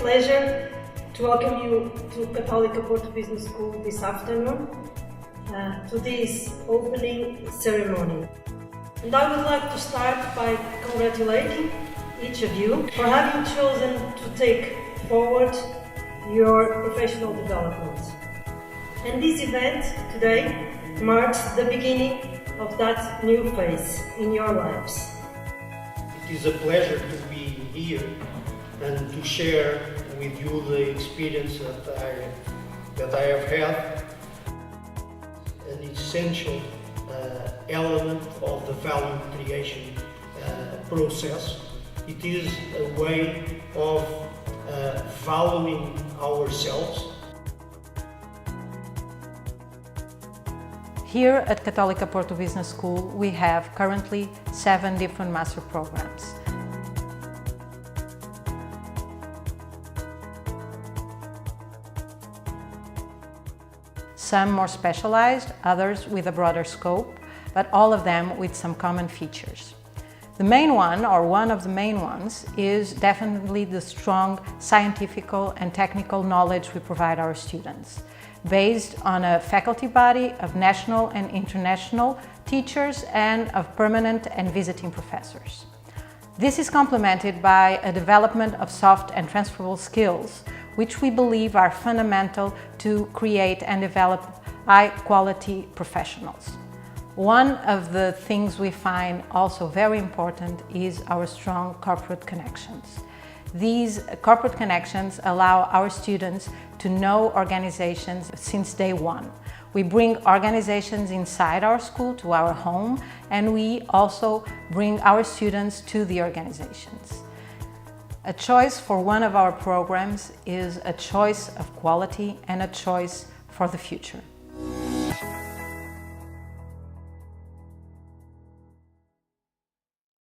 pleasure to welcome you to Católica Porto Business School this afternoon to this opening ceremony. And I would like to start by congratulating each of you for having chosen to take forward your professional development. And this event today marks the beginning of that new phase in your lives. It is a pleasure to be here and to share with you the experience that I have had, an essential element of the value creation process. It is a way of valuing ourselves. Here at Católica Porto Business School, we have currently 7 different master programs. Some more specialized, others with a broader scope, but all of them with some common features. The main one, or one of the main ones, is definitely the strong scientific and technical knowledge we provide our students, based on a faculty body of national and international teachers and of permanent and visiting professors. This is complemented by a development of soft and transferable skills, which we believe are fundamental to create and develop high-quality professionals. One of the things we find also very important is our strong corporate connections. These corporate connections allow our students to know organizations since day one. We bring organizations inside our school to our home, and we also bring our students to the organizations. A choice for one of our programs is a choice of quality and a choice for the future.